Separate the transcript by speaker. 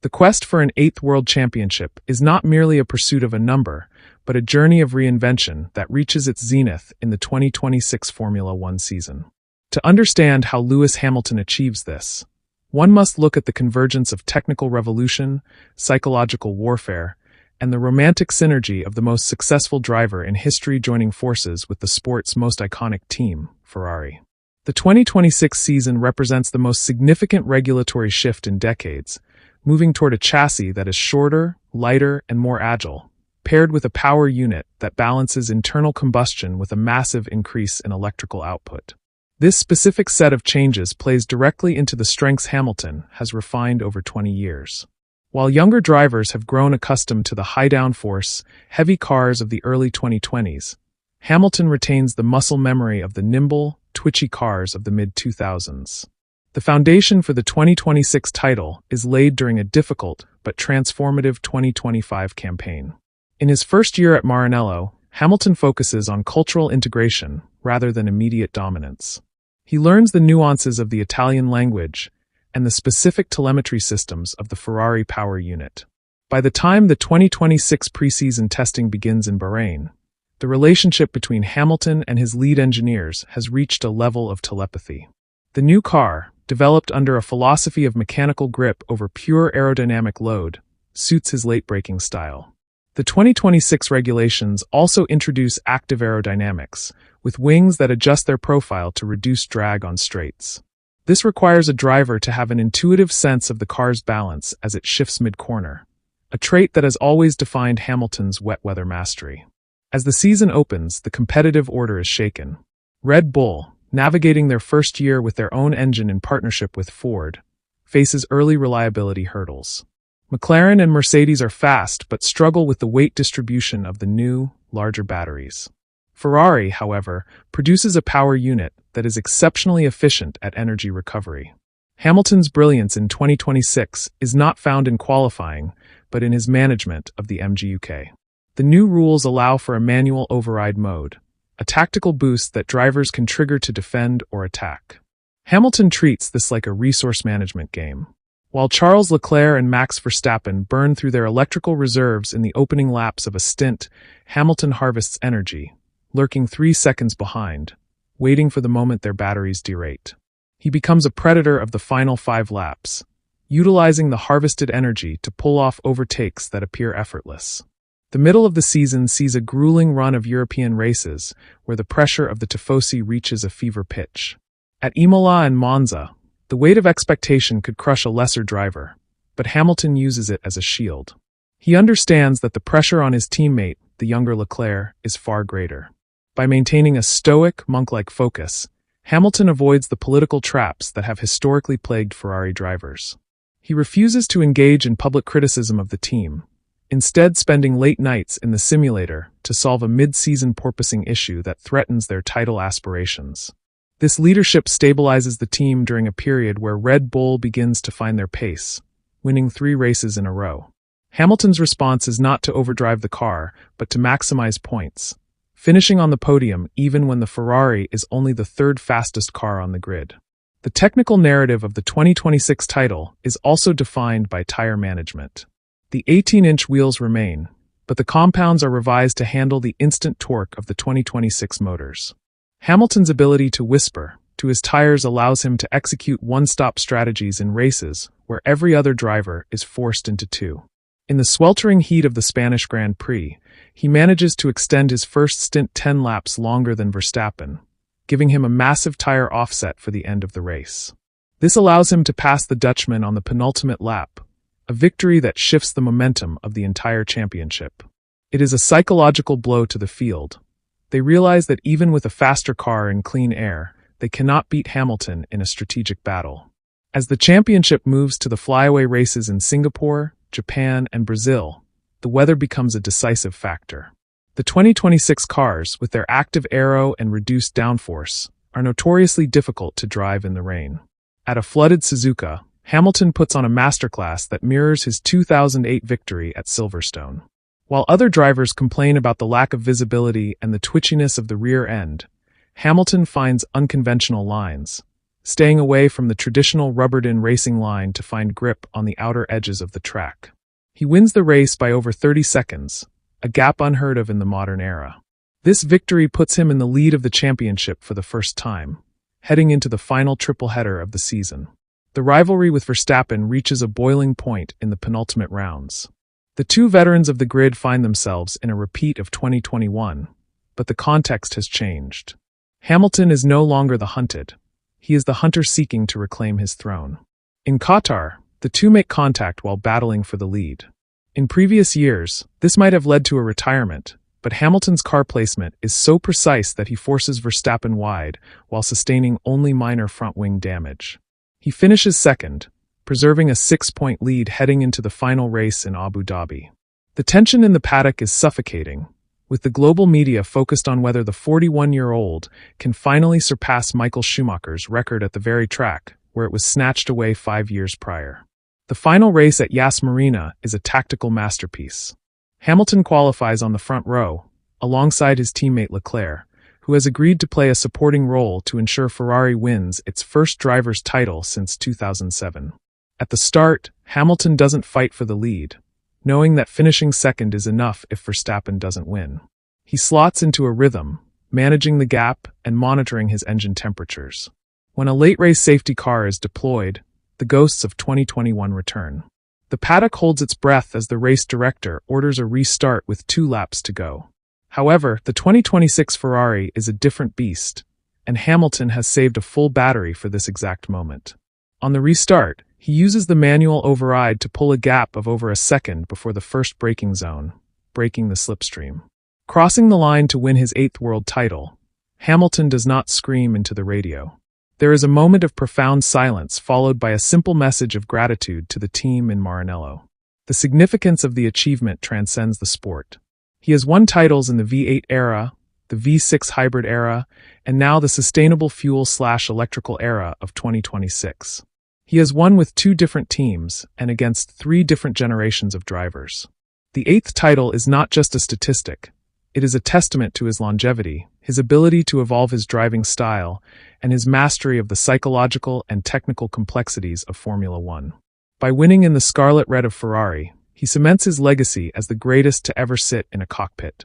Speaker 1: The quest for an eighth world championship is not merely a pursuit of a number, but a journey of reinvention that reaches its zenith in the 2026 Formula One season. To understand how Lewis Hamilton achieves this, one must look at the convergence of technical revolution, psychological warfare, and the romantic synergy of the most successful driver in history joining forces with the sport's most iconic team, Ferrari. The 2026 season represents the most significant regulatory shift in decades, moving toward a chassis that is shorter, lighter, and more agile, paired with a power unit that balances internal combustion with a massive increase in electrical output. This specific set of changes plays directly into the strengths Hamilton has refined over 20 years. While younger drivers have grown accustomed to the high downforce, heavy cars of the early 2020s, Hamilton retains the muscle memory of the nimble, twitchy cars of the mid-2000s. The foundation for the 2026 title is laid during a difficult but transformative 2025 campaign. In his first year at Maranello, Hamilton focuses on cultural integration rather than immediate dominance. He learns the nuances of the Italian language and the specific telemetry systems of the Ferrari power unit. By the time the 2026 preseason testing begins in Bahrain, the relationship between Hamilton and his lead engineers has reached a level of telepathy. The new car, developed under a philosophy of mechanical grip over pure aerodynamic load, suits his late-braking style. The 2026 regulations also introduce active aerodynamics, with wings that adjust their profile to reduce drag on straights. This requires a driver to have an intuitive sense of the car's balance as it shifts mid-corner, a trait that has always defined Hamilton's wet-weather mastery. As the season opens, the competitive order is shaken. Red Bull, navigating their first year with their own engine in partnership with Ford, faces early reliability hurdles. McLaren and Mercedes are fast but struggle with the weight distribution of the new, larger batteries. Ferrari, however, produces a power unit that is exceptionally efficient at energy recovery. Hamilton's brilliance in 2026 is not found in qualifying, but in his management of the MGUK. The new rules allow for a manual override mode, a tactical boost that drivers can trigger to defend or attack. Hamilton treats this like a resource management game. While Charles Leclerc and Max Verstappen burn through their electrical reserves in the opening laps of a stint, Hamilton harvests energy, lurking 3 seconds behind, waiting for the moment their batteries derate. He becomes a predator of the final 5 laps, utilizing the harvested energy to pull off overtakes that appear effortless. The middle of the season sees a grueling run of European races where the pressure of the Tifosi reaches a fever pitch. At Imola and Monza, the weight of expectation could crush a lesser driver, but Hamilton uses it as a shield. He understands that the pressure on his teammate, the younger Leclerc, is far greater. By maintaining a stoic, monk-like focus, Hamilton avoids the political traps that have historically plagued Ferrari drivers. He refuses to engage in public criticism of the team, instead spending late nights in the simulator to solve a mid-season porpoising issue that threatens their title aspirations. This leadership stabilizes the team during a period where Red Bull begins to find their pace, winning 3 races in a row. Hamilton's response is not to overdrive the car, but to maximize points, finishing on the podium even when the Ferrari is only the 3rd fastest car on the grid. The technical narrative of the 2026 title is also defined by tire management. The 18-inch wheels remain, but the compounds are revised to handle the instant torque of the 2026 motors. Hamilton's ability to whisper to his tires allows him to execute one-stop strategies in races where every other driver is forced into 2. In the sweltering heat of the Spanish Grand Prix, he manages to extend his first stint 10 laps longer than Verstappen, giving him a massive tire offset for the end of the race. This allows him to pass the Dutchman on the penultimate lap, a victory that shifts the momentum of the entire championship. It is a psychological blow to the field. They realize that even with a faster car and clean air, they cannot beat Hamilton in a strategic battle. As the championship moves to the flyaway races in Singapore, Japan, and Brazil, the weather becomes a decisive factor. The 2026 cars, with their active aero and reduced downforce, are notoriously difficult to drive in the rain. At a flooded Suzuka, Hamilton puts on a masterclass that mirrors his 2008 victory at Silverstone. While other drivers complain about the lack of visibility and the twitchiness of the rear end, Hamilton finds unconventional lines, staying away from the traditional rubbered-in racing line to find grip on the outer edges of the track. He wins the race by over 30 seconds, a gap unheard of in the modern era. This victory puts him in the lead of the championship for the first time, heading into the final triple-header of the season. The rivalry with Verstappen reaches a boiling point in the penultimate rounds. The two veterans of the grid find themselves in a repeat of 2021, but the context has changed. Hamilton is no longer the hunted. He is the hunter seeking to reclaim his throne. In Qatar, the two make contact while battling for the lead. In previous years, this might have led to a retirement, but Hamilton's car placement is so precise that he forces Verstappen wide while sustaining only minor front-wing damage. He finishes second, preserving a 6-point lead heading into the final race in Abu Dhabi. The tension in the paddock is suffocating, with the global media focused on whether the 41-year-old can finally surpass Michael Schumacher's record at the very track where it was snatched away 5 years prior. The final race at Yas Marina is a tactical masterpiece. Hamilton qualifies on the front row, alongside his teammate Leclerc, who has agreed to play a supporting role to ensure Ferrari wins its first driver's title since 2007. At the start, Hamilton doesn't fight for the lead, knowing that finishing second is enough if Verstappen doesn't win. He slots into a rhythm, managing the gap and monitoring his engine temperatures. When a late race safety car is deployed, the ghosts of 2021 return. The paddock holds its breath as the race director orders a restart with 2 laps to go. However, the 2026 Ferrari is a different beast, and Hamilton has saved a full battery for this exact moment. On the restart, he uses the manual override to pull a gap of over a second before the first braking zone, breaking the slipstream. Crossing the line to win his 8th world title, Hamilton does not scream into the radio. There is a moment of profound silence followed by a simple message of gratitude to the team in Maranello. The significance of the achievement transcends the sport. He has won titles in the V8 era, the V6 hybrid era, and now the sustainable fuel/electrical era of 2026. He has won with 2 different teams and against 3 different generations of drivers. The 8th title is not just a statistic. It is a testament to his longevity, his ability to evolve his driving style, and his mastery of the psychological and technical complexities of Formula One. By winning in the scarlet red of Ferrari, he cements his legacy as the greatest to ever sit in a cockpit.